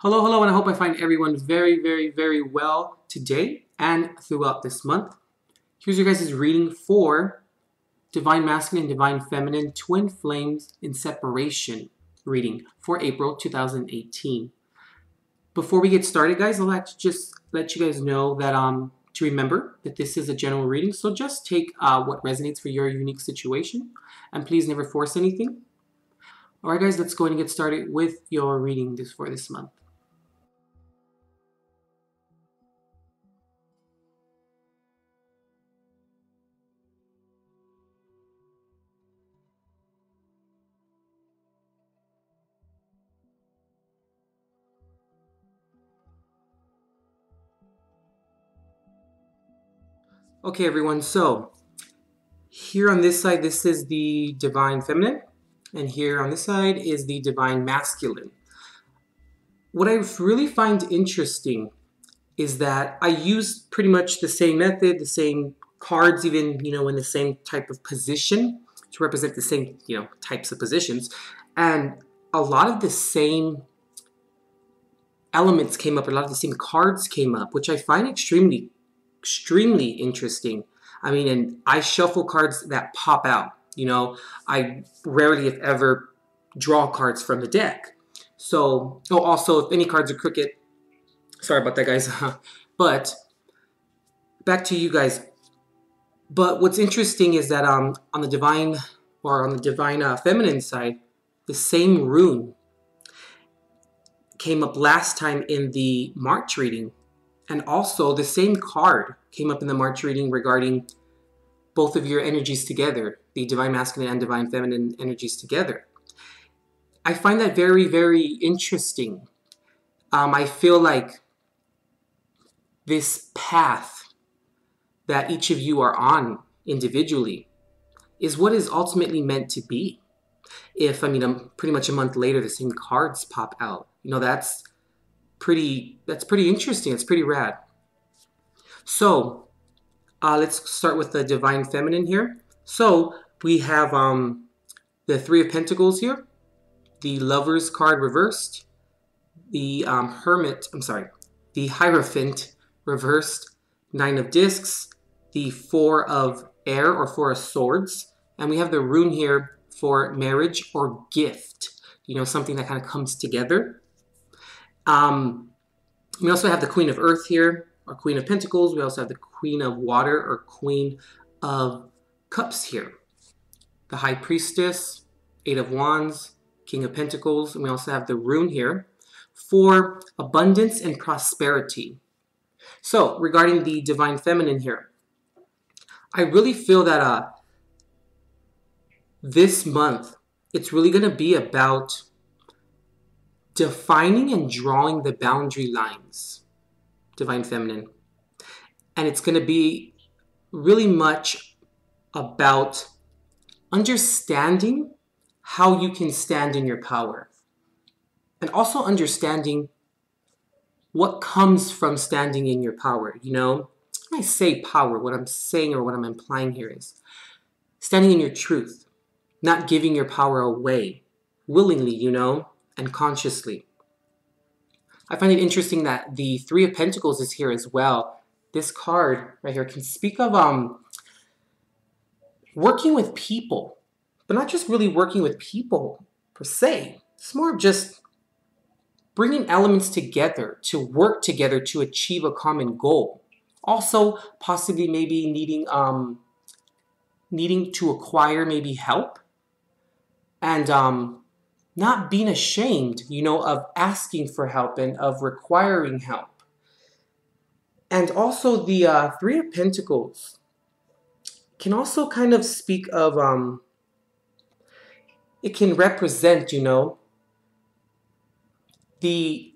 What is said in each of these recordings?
Hello, hello, and I hope I find everyone very, very, very well today and throughout this month. Here's your guys' reading for Divine Masculine and Divine Feminine Twin Flames in Separation reading for April 2018. Before we get started, guys, I'd like to just let you guys know that to remember that this is a general reading, so just take what resonates for your unique situation, and please never force anything. Alright guys, let's go ahead and get started with your reading for this month. Okay everyone, so here on this side, this is the Divine Feminine, and here on this side is the Divine Masculine. What I really find interesting is that I use pretty much the same method, the same cards, even, in the same type of position to represent the same, types of positions. And a lot of the same elements came up, a lot of the same cards came up, which I find extremely interesting. I mean, and I shuffle cards that pop out. I rarely, if ever, draw cards from the deck. So, also, if any cards are crooked, sorry about that, guys. But back to you guys. But what's interesting is that on the divine feminine side, the same rune came up last time in the March reading, and also the same card came up in the March reading regarding both of your energies together, the Divine Masculine and Divine Feminine energies together. I find that very, very interesting. I feel like this path that each of you are on individually is what is ultimately meant to be. If, pretty much a month later, the same cards pop out, that's pretty interesting. It's pretty rad. So let's start with the Divine Feminine here. So we have the Three of Pentacles here, the Lovers card reversed, the the Hierophant reversed, Nine of Discs, the Four of Air or Four of Swords, and we have the rune here for marriage or gift, something that kind of comes together. We also have the Queen of Earth here, or Queen of Pentacles. We also have the Queen of Water or Queen of Cups here. The High Priestess, Eight of Wands, King of Pentacles, and we also have the rune here for abundance and prosperity. So, regarding the Divine Feminine here, I really feel that this month, it's really going to be about defining and drawing the boundary lines, Divine Feminine. And it's going to be really much about understanding how you can stand in your power. And also understanding what comes from standing in your power. When I say power, what I'm saying or what I'm implying here is standing in your truth, not giving your power away willingly, and consciously. I find it interesting that the Three of Pentacles is here as well. This card right here can speak of working with people, but not just really working with people per se. It's more of just bringing elements together to work together to achieve a common goal. Also, possibly maybe needing to acquire maybe help, and not being ashamed, of asking for help and of requiring help. And also the Three of Pentacles can also kind of speak of, it can represent, the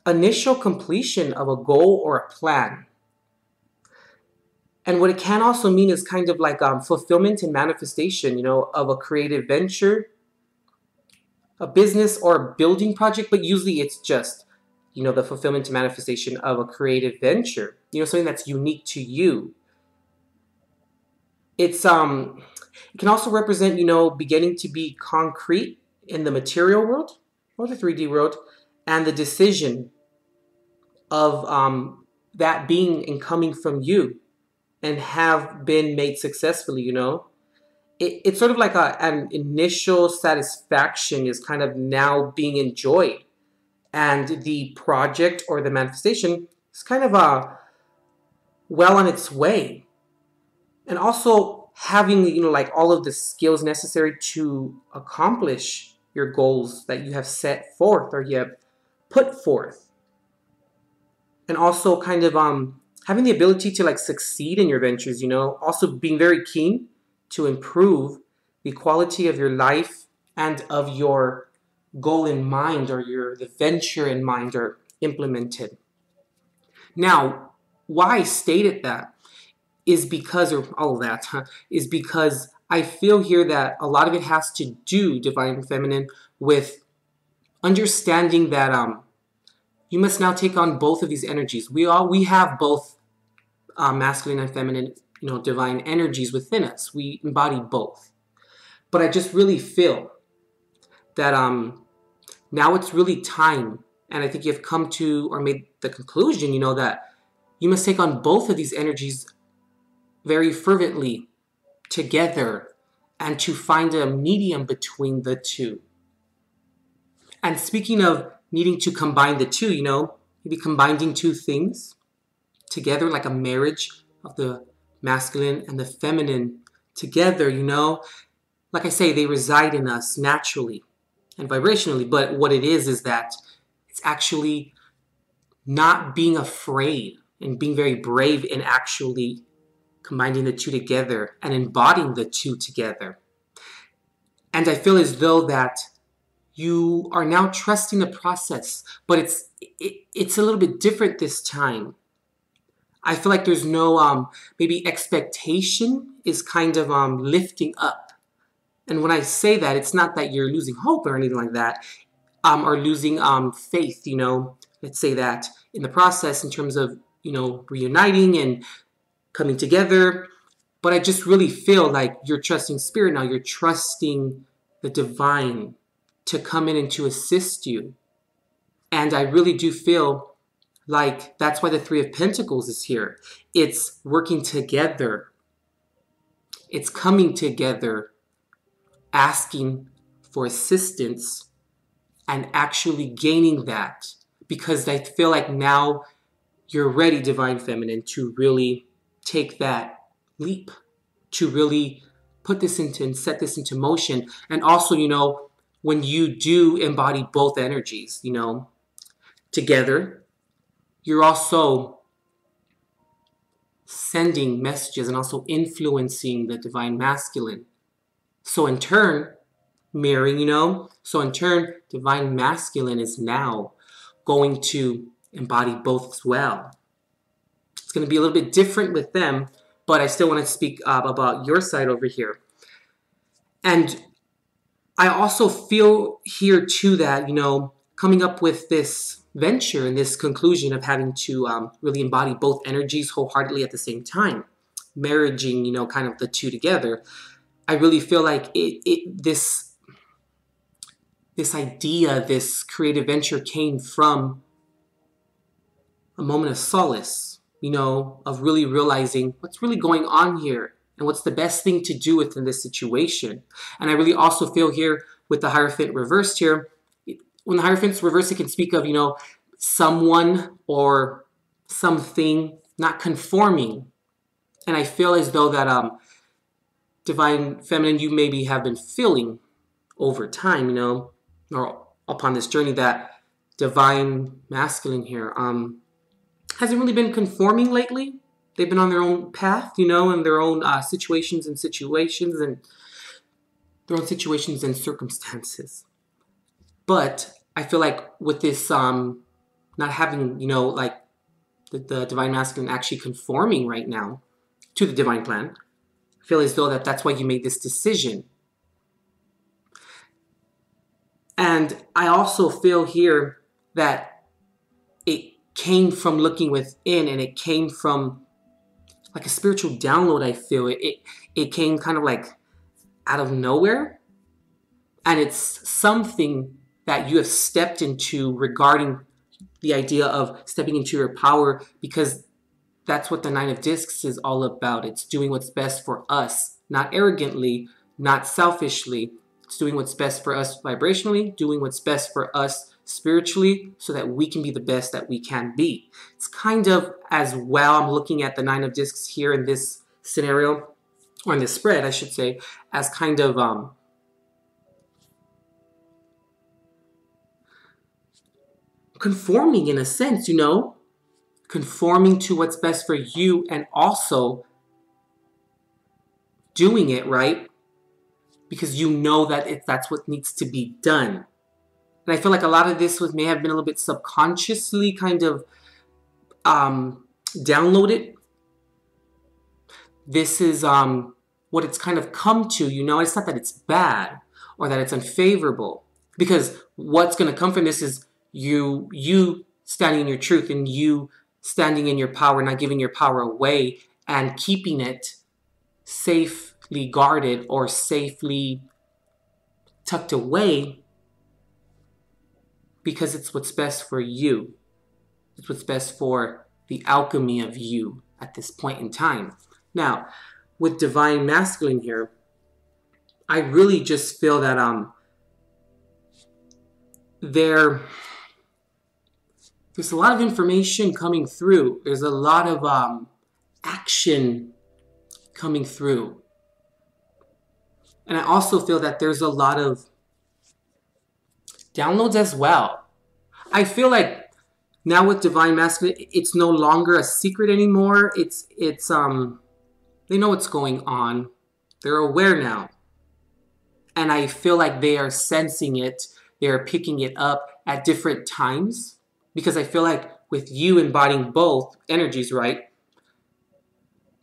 initial completion of a goal or a plan. And what it can also mean is kind of like fulfillment and manifestation, of a creative venture, a business or a building project, but usually it's just, the fulfillment and manifestation of a creative venture, something that's unique to you. It's, it can also represent, beginning to be concrete in the material world or the 3D world, and the decision of that being and coming from you and have been made successfully, you know. It's sort of like an initial satisfaction is kind of now being enjoyed. And the project or the manifestation is kind of well on its way. And also having, you know, like all of the skills necessary to accomplish your goals that you have set forth or you have put forth. And also kind of having the ability to like succeed in your ventures, you know, also being very keen to improve the quality of your life and of your goal in mind or the venture in mind or implemented. Now, why I stated that is because, or all of that, is because I feel here that a lot of it has to do, divine feminine, with understanding that you must now take on both of these energies. We have both masculine and feminine, you know, divine energies within us. We embody both. But I just really feel that now it's really time, and I think you've come to or made the conclusion, you know, that you must take on both of these energies very fervently together and to find a medium between the two. And speaking of needing to combine the two, you know, maybe combining two things together like a marriage of the masculine and the feminine together, you know, like I say, they reside in us naturally and vibrationally. But what it is that it's actually not being afraid and being very brave in actually combining the two together and embodying the two together. And I feel as though that you are now trusting the process, but it's a little bit different this time. I feel like there's no maybe expectation is kind of lifting up. And when I say that, it's not that you're losing hope or anything like that, or losing faith, you know. Let's say that in the process in terms of, you know, reuniting and coming together. But I just really feel like you're trusting spirit now. You're trusting the divine to come in and to assist you. And I really do feel like that's why the Three of Pentacles is here. It's working together. It's coming together, asking for assistance and actually gaining that. Because I feel like now you're ready, divine feminine, to really take that leap, to really put this into and set this into motion. And also, you know, when you do embody both energies, you know, together, you're also sending messages and also influencing the divine masculine. So in turn, mirroring, you know, so in turn, divine masculine is now going to embody both as well. It's going to be a little bit different with them, but I still want to speak about your side over here. And I also feel here too that, you know, coming up with this venture and this conclusion of having to really embody both energies wholeheartedly at the same time, marrying, you know, kind of the two together, I really feel like this idea, this creative venture came from a moment of solace, you know, of really realizing what's really going on here and what's the best thing to do within this situation. And I really also feel here with the Hierophant reversed here, when the Hierophant's reversed, it can speak of, you know, someone or something not conforming. And I feel as though that divine feminine, you maybe have been feeling over time, you know, or upon this journey, that divine masculine here hasn't really been conforming lately. They've been on their own path, you know, and their own situations and their own situations and circumstances. But I feel like with this not having, you know, like the divine masculine actually conforming right now to the divine plan, I feel as though that's why you made this decision. And I also feel here that it came from looking within, and it came from like a spiritual download. I feel it came kind of like out of nowhere, and it's something that you have stepped into regarding the idea of stepping into your power, because that's what the Nine of Discs is all about. It's doing what's best for us, not arrogantly, not selfishly. It's doing what's best for us vibrationally, doing what's best for us spiritually, so that we can be the best that we can be. It's kind of, as well, I'm looking at the Nine of Discs here in this scenario, or in this spread, I should say, as kind of conforming in a sense, you know? Conforming to what's best for you, and also doing it right because you know that that's what needs to be done. And I feel like a lot of this may have been a little bit subconsciously kind of downloaded. This is what it's kind of come to, you know? It's not that it's bad or that it's unfavorable, because what's going to come from this is you standing in your truth, and you standing in your power, not giving your power away, and keeping it safely guarded or safely tucked away, because it's what's best for you. It's what's best for the alchemy of you at this point in time. Now, with Divine Masculine here, I really just feel that there's a lot of information coming through. There's a lot of action coming through. And I also feel that there's a lot of downloads as well. I feel like now with Divine Masculine, it's no longer a secret anymore. It's they know what's going on. They're aware now. And I feel like they are sensing it. They are picking it up at different times. Because I feel like with you embodying both energies, right?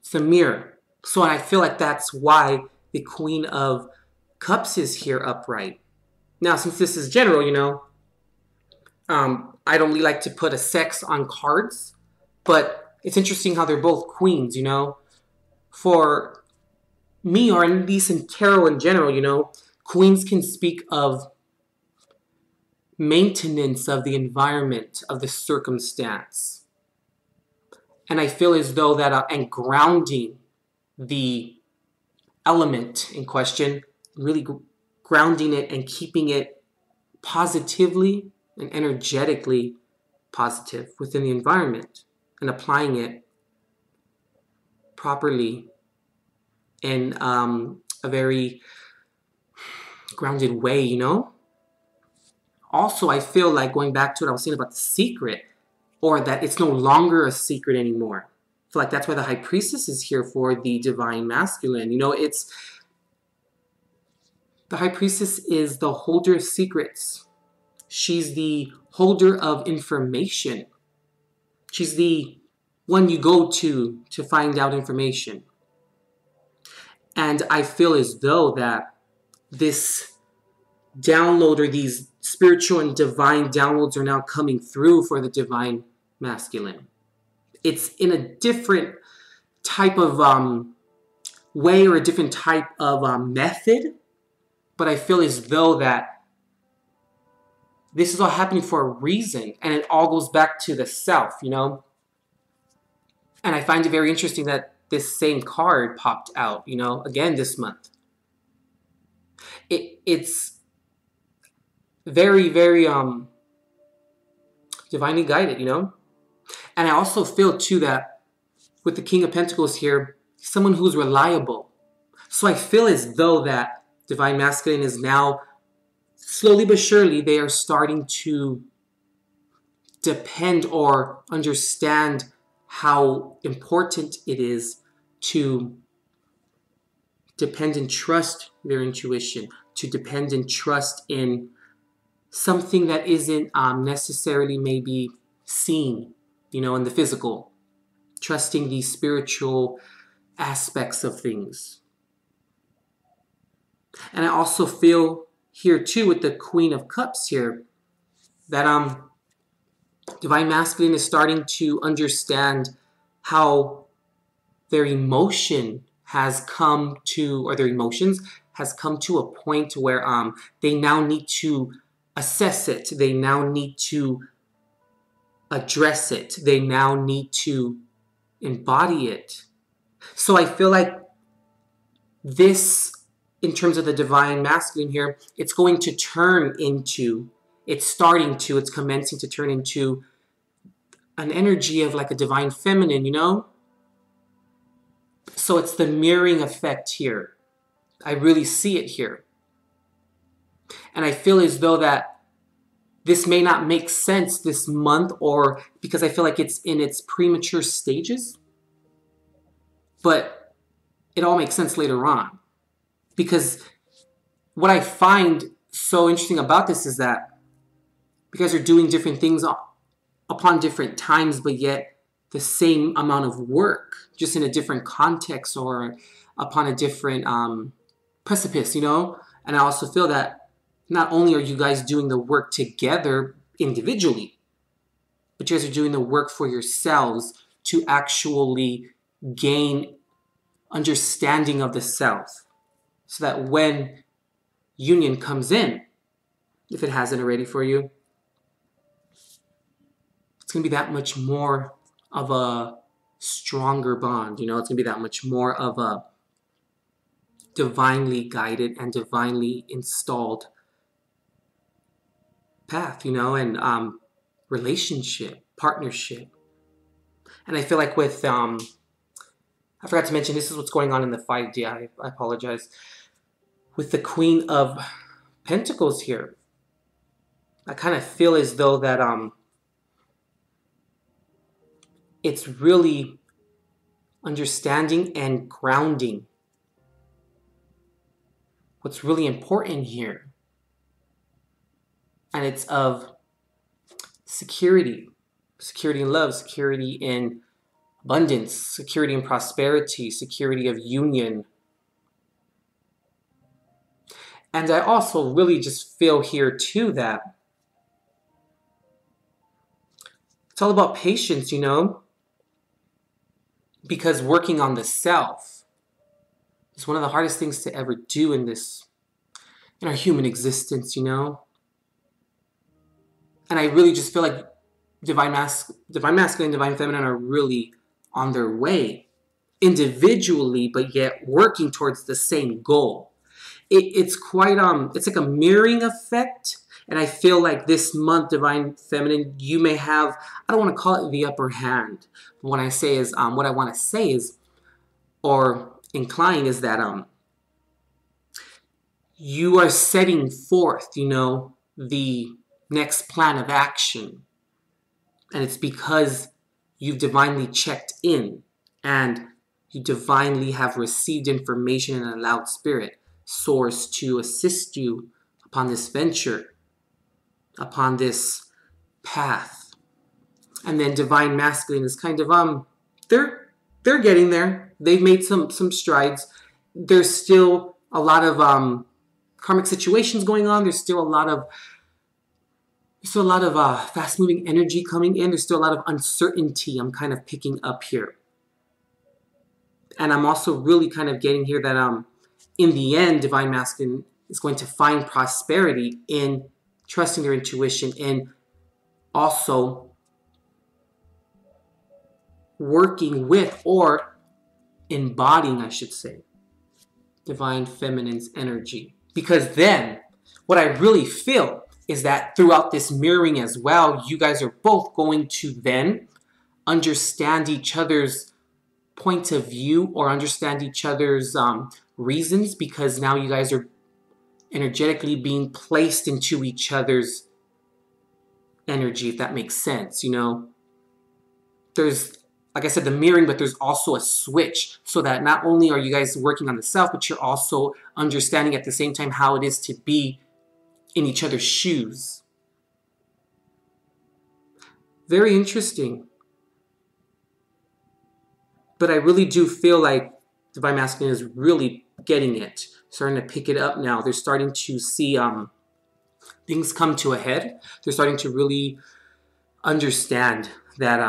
It's a mirror. So I feel like that's why the Queen of Cups is here upright. Now, since this is general, you know, I don't really like to put a sex on cards. But it's interesting how they're both queens, you know. For me, or at least in tarot in general, you know, queens can speak of maintenance of the environment, of the circumstance. And I feel as though that, and grounding the element in question, really grounding it and keeping it positively and energetically positive within the environment, and applying it properly in a very grounded way, you know? Also, I feel like, going back to what I was saying about the secret, or that it's no longer a secret anymore. I feel like that's why the High Priestess is here for the Divine Masculine. You know, the High Priestess is the holder of secrets. She's the holder of information. She's the one you go to find out information. And I feel as though that this download, or these spiritual and divine downloads, are now coming through for the Divine Masculine. It's in a different type of way, or a different type of method, but I feel as though that this is all happening for a reason, and it all goes back to the self, you know? And I find it very interesting that this same card popped out, you know, again this month. It's very, very divinely guided, you know? And I also feel, too, that with the King of Pentacles here, someone who's reliable. So I feel as though that Divine Masculine is now, slowly but surely, they are starting to depend or understand how important it is to depend and trust their intuition, to depend and trust in something that isn't necessarily maybe seen, you know, in the physical. Trusting these spiritual aspects of things. And I also feel here too, with the Queen of Cups here, that Divine Masculine is starting to understand how their emotion has come to, or their emotions has come to a point where they now need to assess it. They now need to address it. They now need to embody it. So I feel like this, in terms of the divine masculine here, it's going to turn into, it's commencing to turn into an energy of like a divine feminine, you know? So it's the mirroring effect here. I really see it here. And I feel as though that this may not make sense this month, or because I feel like it's in its premature stages, but it all makes sense later on. Because what I find so interesting about this is that you guys are doing different things upon different times, but yet the same amount of work, just in a different context or upon a different precipice, you know? And I also feel that not only are you guys doing the work together individually, but you guys are doing the work for yourselves to actually gain understanding of the self, so that when union comes in, if it hasn't already for you, it's going to be that much more of a stronger bond, you know? It's going to be that much more of a divinely guided and divinely installed path, you know, and relationship, partnership. And I feel like with, I forgot to mention, this is what's going on in the 5D. I apologize. With the Queen of Pentacles here, I kind of feel as though that it's really understanding and grounding what's really important here. And it's of security. Security in love, security in abundance, security in prosperity, security of union. And I also really just feel here too that it's all about patience, you know? Because working on the self is one of the hardest things to ever do in our human existence, you know? And I really just feel like divine masculine, divine feminine are really on their way individually, but yet working towards the same goal. It's quite, it's like a mirroring effect. And I feel like this month, divine feminine, you may have, I don't want to call it the upper hand. But what I say is, what I want to say is, or incline is that you are setting forth, you know, the next plan of action. And it's because you've divinely checked in and you divinely have received information and allowed spirit source to assist you upon this venture, upon this path. And then divine masculine is kind of they're getting there. They've made some strides. There's still a lot of karmic situations going on. There's still a lot of fast-moving energy coming in. There's still a lot of uncertainty I'm kind of picking up here. And I'm also really kind of getting here that in the end, divine masculine is going to find prosperity in trusting their intuition and also working with, or embodying, I should say, divine feminine's energy. Because then what I really feel is that throughout this mirroring as well, you guys are both going to then understand each other's point of view or understand each other's reasons, because now you guys are energetically being placed into each other's energy, if that makes sense, you know? There's, like I said, the mirroring, but there's also a switch, so that not only are you guys working on the self, but you're also understanding at the same time how it is to be in each other's shoes. Very interesting. But I really do feel like divine masculine is really getting it, starting to pick it up now. They're starting to see things come to a head. They're starting to really understand that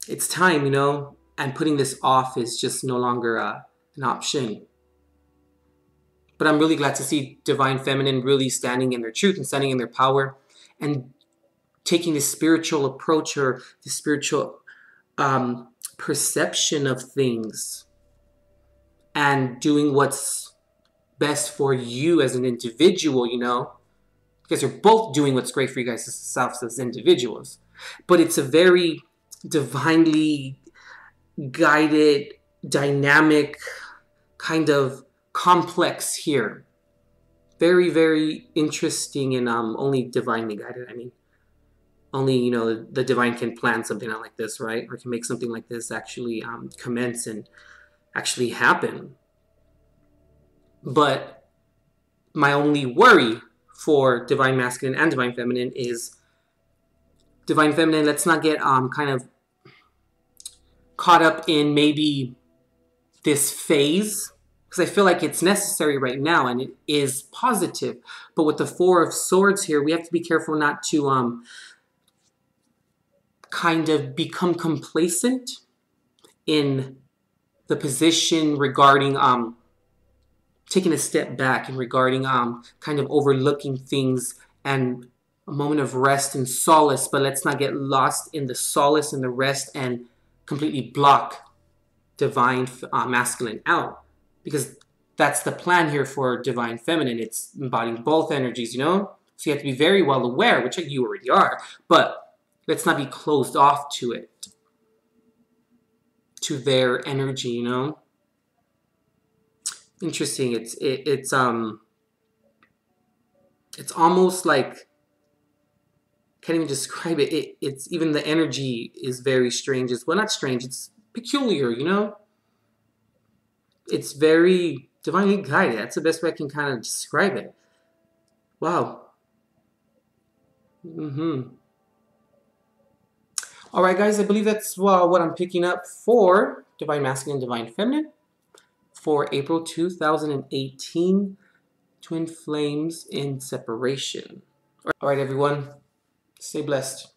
it's time, you know, and putting this off is just no longer an option. But I'm really glad to see divine feminine really standing in their truth and standing in their power and taking the spiritual approach or the spiritual perception of things and doing what's best for you as an individual, you know? Because you're both doing what's great for you guys yourselves as individuals. But it's a very divinely guided, dynamic, kind of complex here. Very, very interesting and only divinely guided. I mean, only, you know, the divine can plan something out like this, right? Or can make something like this actually commence and actually happen. But my only worry for divine masculine and divine feminine is divine feminine, let's not get kind of caught up in maybe this phase, because I feel like it's necessary right now and it is positive. But with the Four of Swords here, we have to be careful not to kind of become complacent in the position regarding taking a step back and regarding kind of overlooking things and a moment of rest and solace. But let's not get lost in the solace and the rest and completely block divine masculine out, because that's the plan here for divine feminine. It's embodying both energies, you know? So you have to be very well aware, which you already are, but let's not be closed off to it, to their energy, you know? Interesting. It's almost like, can't even describe it. It's even the energy is very strange as well. Not strange, it's peculiar, you know? It's very divinely guided. That's the best way I can kind of describe it. Wow. All right, guys, I believe that's what I'm picking up for Divine Masculine, Divine Feminine for April 2018, Twin Flames in Separation. All right, everyone, stay blessed.